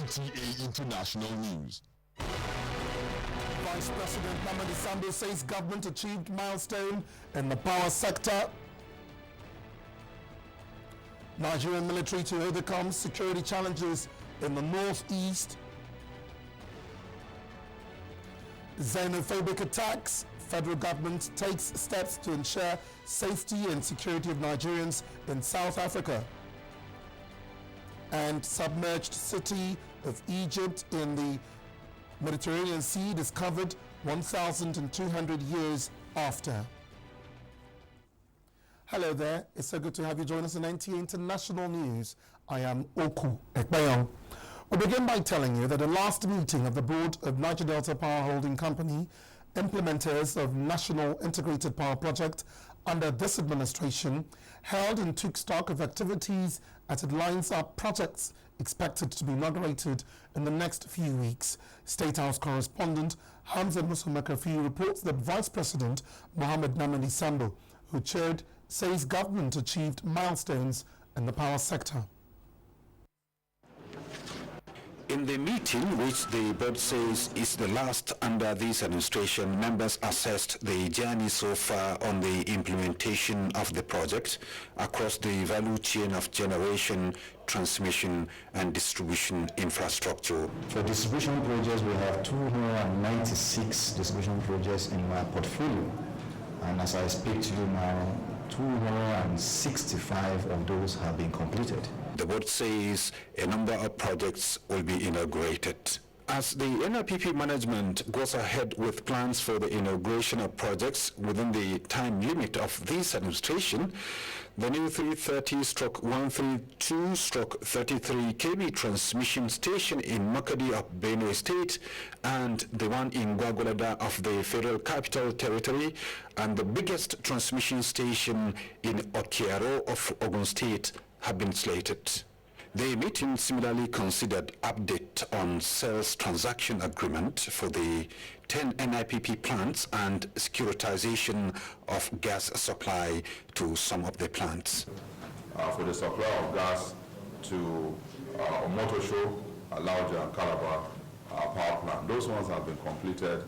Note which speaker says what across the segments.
Speaker 1: NTA International News.
Speaker 2: Vice President Mamadi Sambo says government achieved milestone in the power sector. Nigerian military to overcome security challenges in the northeast. Xenophobic attacks. Federal government takes steps to ensure safety and security of Nigerians in South Africa. And submerged city of Egypt in the Mediterranean Sea discovered 1,200 years after. Hello there, it's so good to have you join us in NTA International News. I am Oku Ekbayong. We'll begin by telling you that the last meeting of the board of Niger Delta Power Holding Company, implementers of National Integrated Power Project under this administration, held and took stock of activities as it lines up projects expected to be inaugurated in the next few weeks. State House correspondent Hamza Musa-Makafi reports that Vice President Mohamed Namadi Sambo, who chaired, says government achieved milestones in the power sector.
Speaker 3: In the meeting, which the board says is the last under this administration, members assessed the journey so far on the implementation of the project across the value chain of generation, transmission and distribution infrastructure.
Speaker 4: For distribution projects, we have 296 distribution projects in my portfolio. And as I speak to you now, 265 of those have been completed.
Speaker 3: The board says a number of projects will be inaugurated. As the NRPP management goes ahead with plans for the inauguration of projects within the time limit of this administration, the new 330/132/33 kV transmission station in Makadi of Benue State and the one in Gwagwalada of the Federal Capital Territory and the biggest transmission station in Okiaro of Ogun State have been slated. The meeting similarly considered update on sales transaction agreement for the 10 NIPP plants and securitization of gas supply to some of the plants.
Speaker 5: For the supply of gas to Omotosho, Abuja and Calabar power plant, those ones have been completed.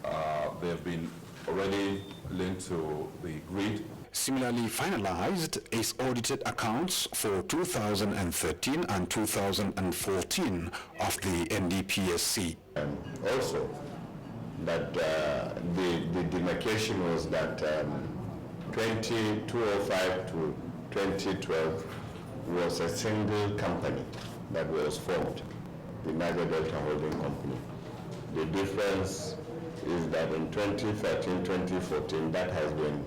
Speaker 5: They have been already linked to the grid.
Speaker 3: Similarly finalized is audited accounts for 2013 and 2014 of the NDPSC.
Speaker 6: Also, that the demarcation was that 2005 to 2012 was a single company that was formed, the Niger Delta Holding Company. The difference is that in 2013, 2014, that has been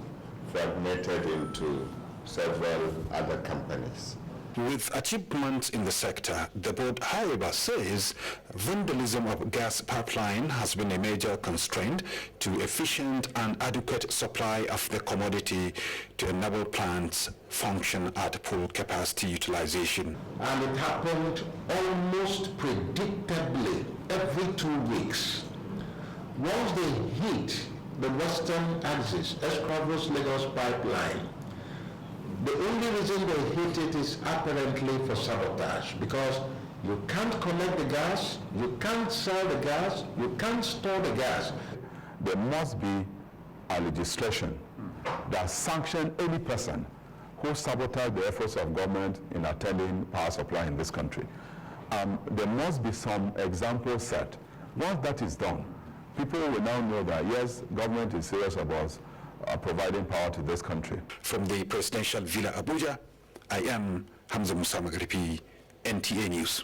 Speaker 6: fragmented into several other companies.
Speaker 3: With achievements in the sector, the board, however, says vandalism of gas pipeline has been a major constraint to efficient and adequate supply of the commodity to enable plants function at full capacity utilization.
Speaker 7: And it happened almost predictably every 2 weeks. Once they hit the western axis, Escravos-Lagos pipeline, the only reason they hit it is apparently for sabotage, because you can't collect the gas, you can't sell the gas, you can't store the gas.
Speaker 5: There must be a legislation that sanctions any person who sabotages the efforts of government in attending power supply in this country. There must be some example set. Once that is done, people will now know that yes, government is serious about providing power to this country.
Speaker 3: From the presidential villa Abuja, I am Hamza Musa-Makafi, NTA News.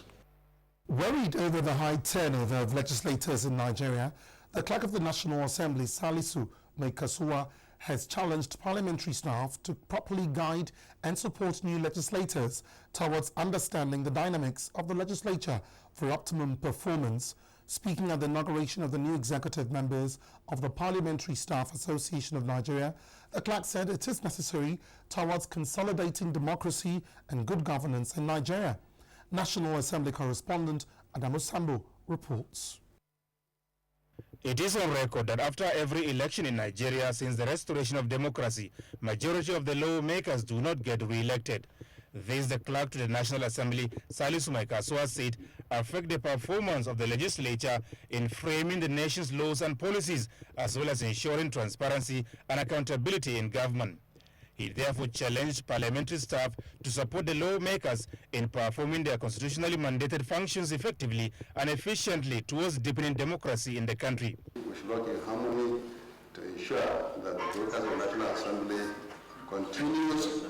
Speaker 2: Worried over the high turnover of legislators in Nigeria, the clerk of the National Assembly, Salisu Maikasuwa, has challenged parliamentary staff to properly guide and support new legislators towards understanding the dynamics of the legislature for optimum performance. Speaking at the inauguration of the new executive members of the Parliamentary Staff Association of Nigeria, the clerk said it is necessary towards consolidating democracy and good governance in Nigeria. National Assembly correspondent Adamu Sambo reports.
Speaker 8: It is on record that after every election in Nigeria since the restoration of democracy, majority of the lawmakers do not get re-elected. This, the clerk to the National Assembly, Salisu Maikaswa, said affect the performance of the legislature in framing the nation's laws and policies, as well as ensuring transparency and accountability in government. He therefore challenged parliamentary staff to support the lawmakers in performing their constitutionally mandated functions effectively and efficiently towards deepening democracy in the country.
Speaker 9: We should work in harmony to ensure that the workers of the National Assembly continues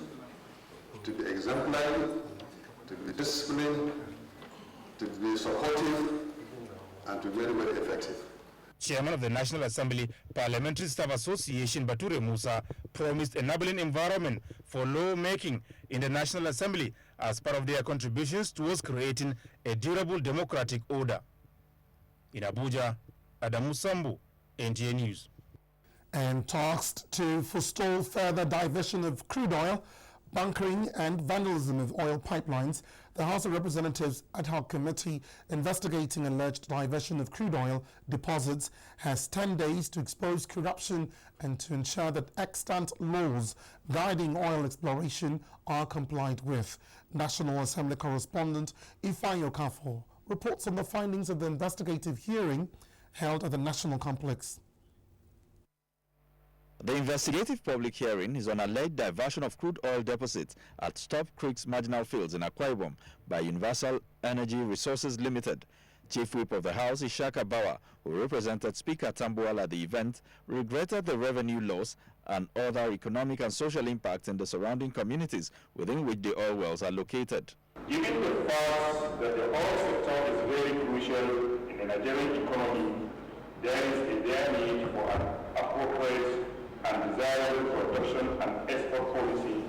Speaker 9: to be exemplary, to be disciplined, to be supportive, and to be very, very effective.
Speaker 8: Chairman of the National Assembly Parliamentary Staff Association, Bature Musa, promised enabling environment for lawmaking in the National Assembly as part of their contributions towards creating a durable democratic order. In Abuja, Adamu Sambu, NTA News.
Speaker 2: And tasked to forestall further diversion of crude oil, bunkering and vandalism of oil pipelines, the House of Representatives Ad Hoc Committee investigating alleged diversion of crude oil deposits has 10 days to expose corruption and to ensure that extant laws guiding oil exploration are complied with. National Assembly correspondent Ifeanyi Okafor reports on the findings of the investigative hearing held at the National Complex.
Speaker 10: The investigative public hearing is on alleged diversion of crude oil deposits at Stop Creek's marginal fields in Akwa Ibom by Universal Energy Resources Limited. Chief Whip of the House, Ishaka Bawa, who represented Speaker Tambuwal at the event, regretted the revenue loss and other economic and social impacts in the surrounding communities within which the oil wells are located.
Speaker 11: Given the fact that the oil sector is very crucial in the Nigerian economy, there is a dire need for an appropriate and desirable production and export policy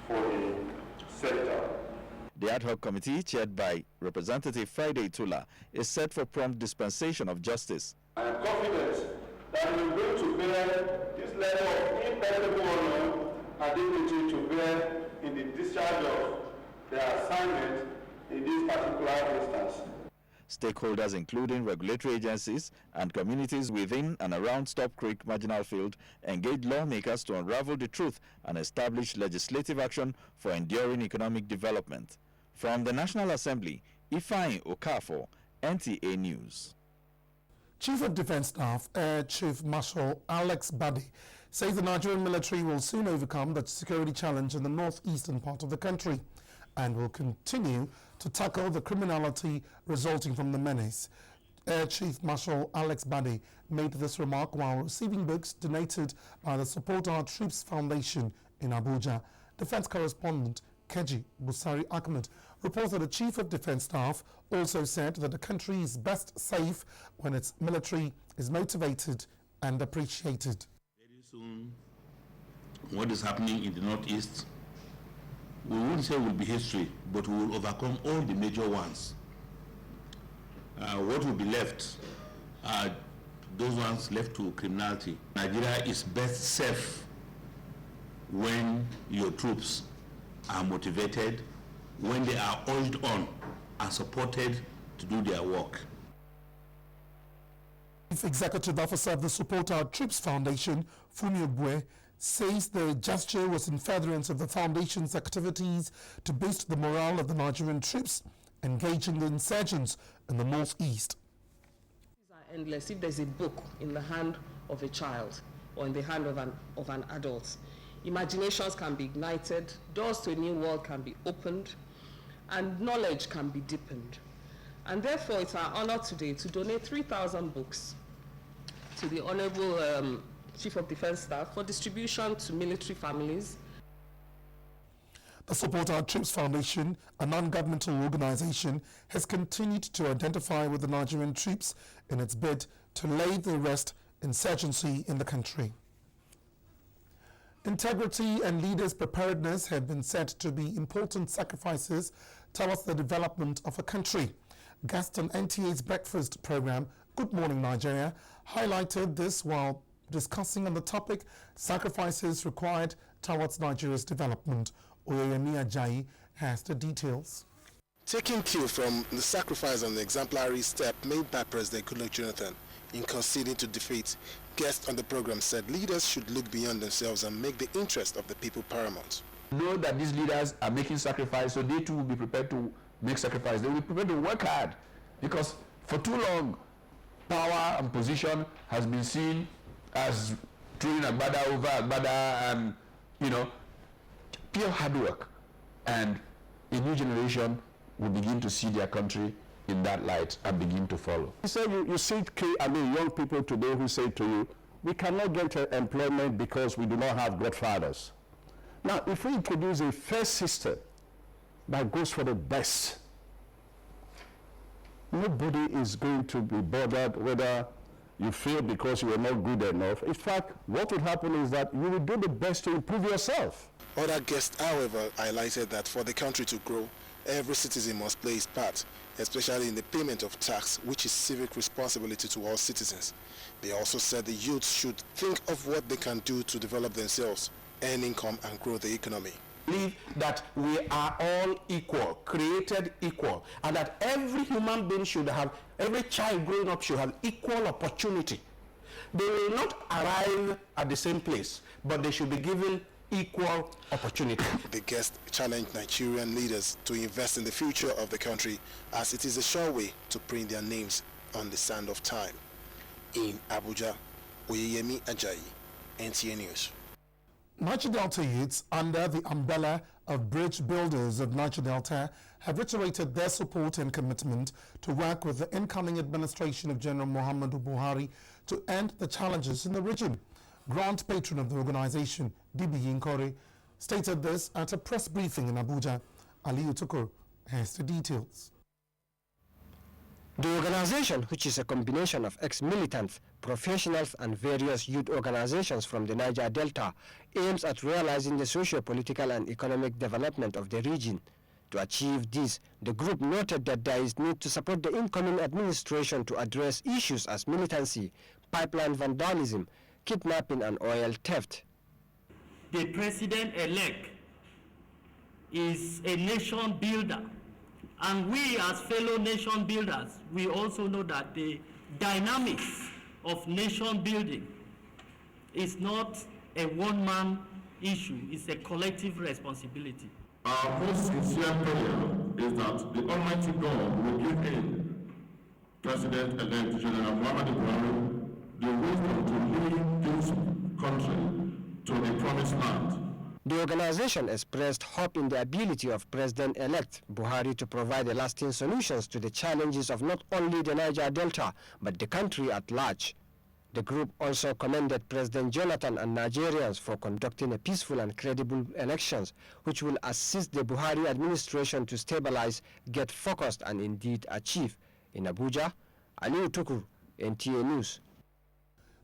Speaker 11: for the sector.
Speaker 10: The ad hoc committee, chaired by Representative Friday Tula, is set for prompt dispensation of justice.
Speaker 11: I am confident that we will bring to bear this level of impeccable honor and dignity to bear in the discharge of their assignment in this particular instance.
Speaker 10: Stakeholders, including regulatory agencies and communities within and around Stop Creek Marginal Field, engaged lawmakers to unravel the truth and establish legislative action for enduring economic development. From the National Assembly, Ifeanyi Okafor, NTA News.
Speaker 2: Chief of Defense Staff, Air Chief Marshal Alex Bade, says the Nigerian military will soon overcome the security challenge in the northeastern part of the country and will continue to tackle the criminality resulting from the menace. Air Chief Marshal Alex Bade made this remark while receiving books donated by the Support Our Troops Foundation in Abuja. Defense correspondent Keji Busari Ahmed reports that the Chief of Defense Staff also said that the country is best safe when its military is motivated and appreciated.
Speaker 12: Very soon, what is happening in the Northeast, we won't say will be history, but we will overcome all the major ones. What will be left are those ones left to criminality. Nigeria is best safe when your troops are motivated, when they are urged on and supported to do their work.
Speaker 2: Chief Executive Officer of the Support Our Troops Foundation, Fumi Ogwe, says the gesture was in furtherance of the foundation's activities to boost the morale of the Nigerian troops engaging the insurgents in the northeast.
Speaker 13: These are endless. If there's a book in the hand of a child or in the hand of an adult, imaginations can be ignited, doors to a new world can be opened, and knowledge can be deepened. And therefore, it's our honor today to donate 3,000 books to the Honorable Chief of Defense Staff for distribution to military families.
Speaker 2: The Support Our Troops Foundation, a non-governmental organization, has continued to identify with the Nigerian troops in its bid to lay to rest insurgency in the country. Integrity and leaders' preparedness have been said to be important sacrifices towards the development of a country. Guest on NTA's breakfast program, Good Morning Nigeria, highlighted this while discussing on the topic sacrifices required towards Nigeria's development. Oyeyemi Ajayi has the details.
Speaker 14: Taking cue from the sacrifice and the exemplary step made by President Goodluck Jonathan in conceding to defeat, guests on the program said leaders should look beyond themselves and make the interest of the people paramount.
Speaker 15: Know that these leaders are making sacrifice, so they too will be prepared to make sacrifice. They will be prepared to work hard, because for too long, power and position has been seen as throwing agbada over agbada, and pure hard work. And a new generation will begin to see their country in that light and begin to follow.
Speaker 16: You say you see young people today who say to you, we cannot get employment because we do not have godfathers. Now, if we introduce a fair system that goes for the best, nobody is going to be bothered whether you fail because you are not good enough. In fact, what will happen is that you will do the best to improve yourself.
Speaker 14: Other guests, however, highlighted that for the country to grow, every citizen must play his part, especially in the payment of tax, which is civic responsibility to all citizens. They also said the youth should think of what they can do to develop themselves, earn income, and grow the economy.
Speaker 7: Believe that we are all equal, created equal, and that every human being should have, every child growing up should have equal opportunity. They will not arrive at the same place, but they should be given equal opportunity.
Speaker 14: The guest challenged Nigerian leaders to invest in the future of the country, as it is a sure way to print their names on the sand of time. In Abuja, Oyeyemi Ajayi, NTA News.
Speaker 2: Niger Delta youths, under the umbrella of Bridge Builders of Niger Delta, have reiterated their support and commitment to work with the incoming administration of General Muhammadu Buhari to end the challenges in the region. Grand patron of the organization, Dibi Yinkore, stated this at a press briefing in Abuja. Aliyu Tukur has the details.
Speaker 17: The organization, which is a combination of ex-militants, professionals and various youth organizations from the Niger Delta, aims at realizing the socio-political and economic development of the region. To achieve this, the group noted that there is need to support the incoming administration to address issues as militancy, pipeline vandalism, kidnapping and oil theft.
Speaker 18: The president-elect is a nation builder. And we as fellow nation builders, we also know that the dynamics of nation building is not a one-man issue, it's a collective responsibility.
Speaker 11: Our most sincere prayer is that the Almighty God will give him, President-elect General Muhammadu Buhari, the wisdom to lead this country to the promised land.
Speaker 17: The organization expressed hope in the ability of President-elect Buhari to provide lasting solutions to the challenges of not only the Niger Delta, but the country at large. The group also commended President Jonathan and Nigerians for conducting a peaceful and credible elections, which will assist the Buhari administration to stabilize, get focused, and indeed achieve. In Abuja, Aliyu Tukur, NTA News.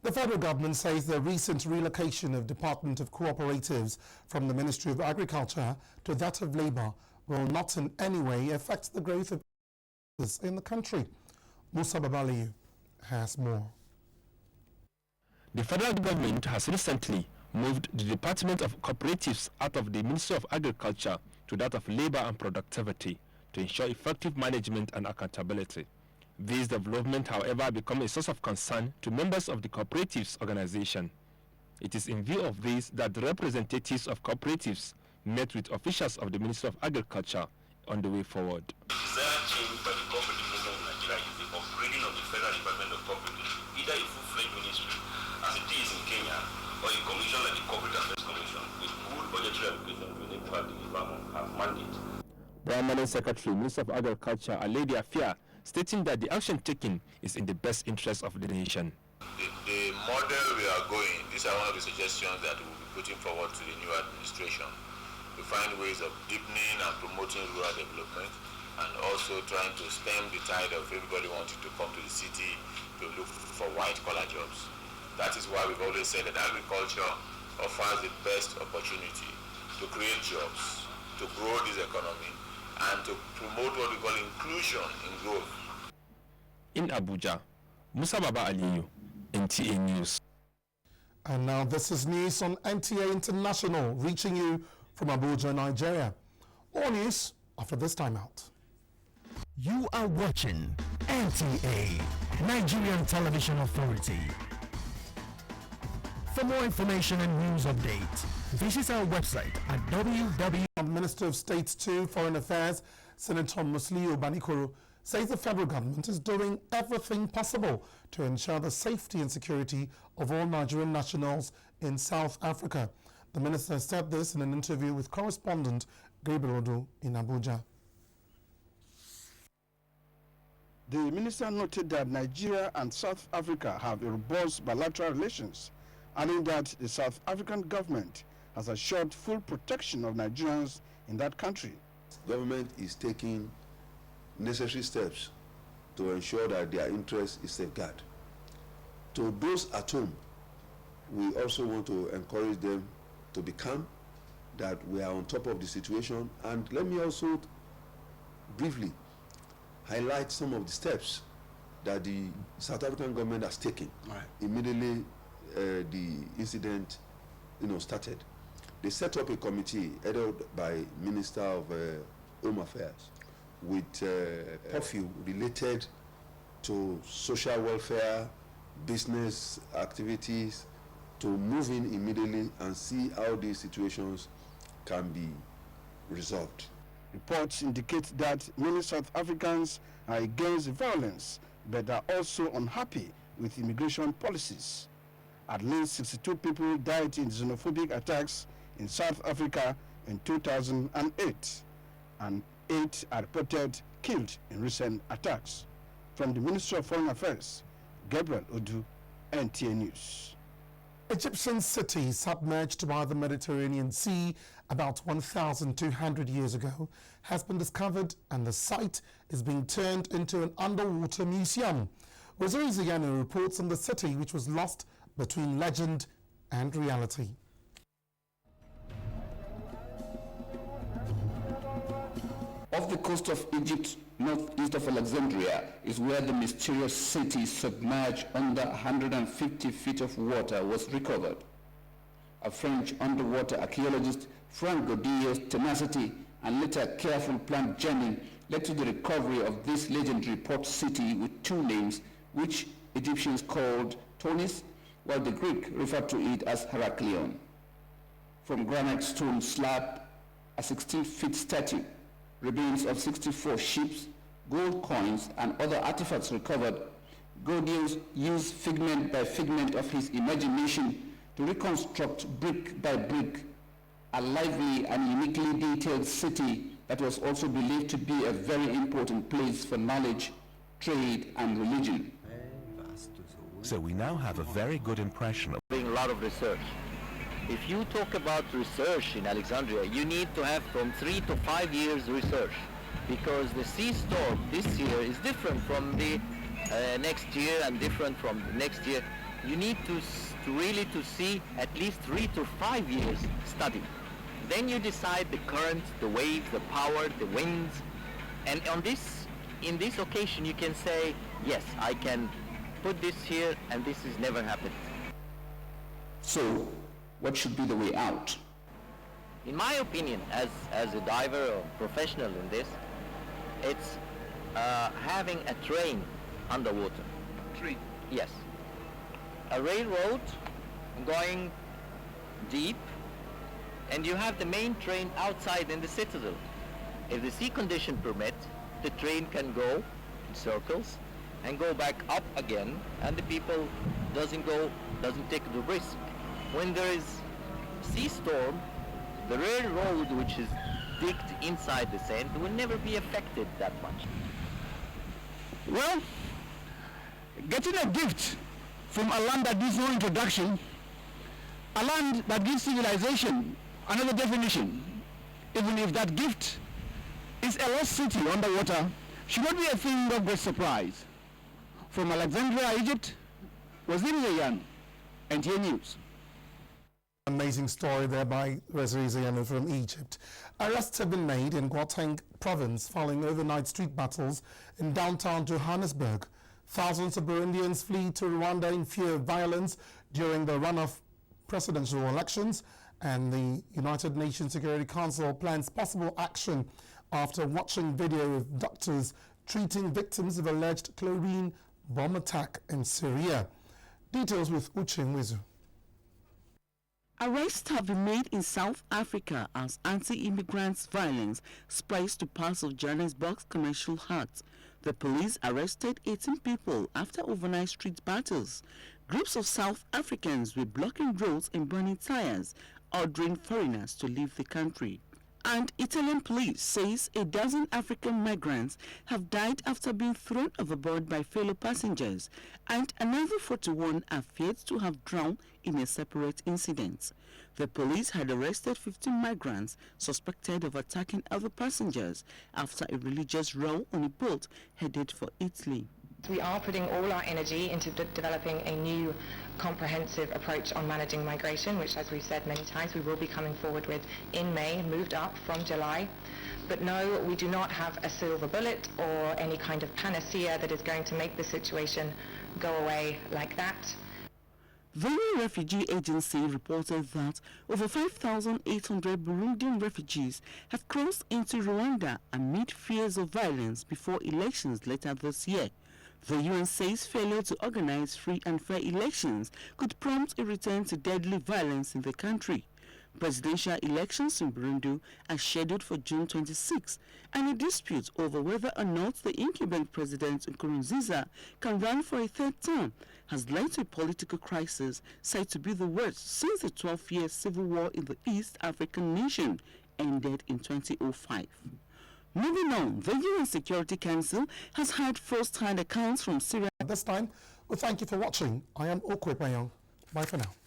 Speaker 2: The federal government says the recent relocation of Department of Cooperatives from the Ministry of Agriculture to that of Labour will not in any way affect the growth of business in the country. Musa Babaliyu has more.
Speaker 19: The federal government has recently moved the Department of Cooperatives out of the Ministry of Agriculture to that of Labour and Productivity to ensure effective management and accountability. This development, however, become a source of concern to members of the cooperatives organization. It is in view of this that the representatives of cooperatives met with officials of the Ministry of Agriculture on the way forward.
Speaker 20: The desired change by the cooperative movement in Nigeria is the upgrading of the Federal Department of Cooperatives, either a full-fledged ministry, as it is in Kenya, or a commission like the Corporate Affairs Commission, with full budgetary allocation to enable her deliver on her mandate.
Speaker 19: Permanent Secretary, Minister of Agriculture, Aledi Afia, stating that the action taken is in the best interest of the nation.
Speaker 21: The model we are going, these are one of the suggestions that we will be putting forward to the new administration to find ways of deepening and promoting rural development, and also trying to stem the tide of everybody wanting to come to the city to look for white-collar jobs. That is why we've always said that agriculture offers the best opportunity to create jobs, to grow this economy, and to promote what we call inclusion in growth.
Speaker 19: In Abuja, Musa Baba Aliyu, NTA News.
Speaker 2: And now this is news on NTA International, reaching you from Abuja, Nigeria. All news after this time out.
Speaker 1: You are watching NTA, Nigerian Television Authority. For more information and news updates, Visit our website at www.
Speaker 2: Minister of State to Foreign Affairs, Senator Musliu Banikoro, says the federal government is doing everything possible to ensure the safety and security of all Nigerian nationals in South Africa. The minister said this in an interview with correspondent Gabriel Odu in Abuja.
Speaker 4: The minister noted that Nigeria and South Africa have robust bilateral relations, adding that the South African government has assured full protection of Nigerians in that country.
Speaker 22: Government is taking necessary steps to ensure that their interest is safeguarded. To those at home, we also want to encourage them to be calm, that we are on top of the situation. And let me also briefly highlight some of the steps that the South African government has taken immediately the incident started. They set up a committee headed by Minister of Home Affairs with curfew related to social welfare, business activities, to move in immediately and see how these situations can be resolved.
Speaker 4: Reports indicate that many South Africans are against violence, but are also unhappy with immigration policies. At least 62 people died in xenophobic attacks in South Africa in 2008, and 8 are reported killed in recent attacks. From the Ministry of Foreign Affairs, Gabriel Odu, NTA News.
Speaker 2: Egyptian city submerged by the Mediterranean Sea about 1,200 years ago has been discovered, and the site is being turned into an underwater museum. Waziri Ziyanu reports on the city which was lost between legend and reality.
Speaker 23: Off the coast of Egypt, northeast of Alexandria, is where the mysterious city submerged under 150 feet of water was recovered. A French underwater archaeologist, Frank Godillo's tenacity and later careful planned journey led to the recovery of this legendary port city with 2 names, which Egyptians called Tonis, while the Greek referred to it as Heraklion. From granite stone slab, a 16-feet statue, remains of 64 ships, gold coins, and other artifacts recovered, Godillo used figment by figment of his imagination to reconstruct brick by brick a lively and uniquely detailed city that was also believed to be a very important place for knowledge, trade, and religion.
Speaker 1: So we now have a very good impression of
Speaker 24: doing a lot of research. If you talk about research in Alexandria, you need to have from 3 to 5 years research, because the sea storm this year is different from the next year and different from the next year. You need to really see at least 3 to 5 years study. Then you decide the current, the waves, the power, the winds, and in this occasion you can say, yes, I can put this here and this has never happened.
Speaker 23: So, what should be the way out?
Speaker 24: In my opinion, as a diver or professional in this, it's having a train underwater.
Speaker 23: Train?
Speaker 24: Yes. A railroad going deep, and you have the main train outside in the citadel. If the sea condition permits, the train can go in circles and go back up again, and the people doesn't take the risk. When there is sea storm, the railroad, which is digged inside the sand, will never be affected that much.
Speaker 4: Well, getting a gift from a land that gives no introduction, a land that gives civilization another definition, even if that gift is a lost city underwater, should not be a thing of great surprise. From Alexandria, Egypt, Waziri Ziyanu, NTA News.
Speaker 2: Amazing story there by Waziri Ziyanu from Egypt. Arrests have been made in Gauteng province following overnight street battles in downtown Johannesburg. Thousands of Burundians flee to Rwanda in fear of violence during the runoff presidential elections, and the United Nations Security Council plans possible action after watching video of doctors treating victims of alleged chlorine bomb attack in Syria. Details with Uche Mwizu.
Speaker 3: Arrests have been made in South Africa as anti-immigrant violence spreads to parts of Johannesburg's commercial heart. The police arrested 18 people after overnight street battles. Groups of South Africans were blocking roads and burning tires, ordering foreigners to leave the country. And Italian police says a dozen African migrants have died after being thrown overboard by fellow passengers, and another 41 are feared to have drowned in a separate incident. The police had arrested 15 migrants suspected of attacking other passengers after a religious row on a boat headed for Italy.
Speaker 5: We are putting all our energy into developing a new comprehensive approach on managing migration, which, as we've said many times, we will be coming forward with in May, moved up from July. But no, we do not have a silver bullet or any kind of panacea that is going to make the situation go away like that.
Speaker 3: The UN Refugee Agency reported that over 5,800 Burundian refugees have crossed into Rwanda amid fears of violence before elections later this year. The UN says failure to organize free and fair elections could prompt a return to deadly violence in the country. Presidential elections in Burundi are scheduled for June 26, and a dispute over whether or not the incumbent president Nkurunziza can run for a third term has led to a political crisis said to be the worst since the 12-year civil war in the East African nation ended in 2005. Moving on, the UN Security Council has had first-hand accounts from Syria.
Speaker 2: At this time, well, thank you for watching. I am Okwe Payong. Bye for now.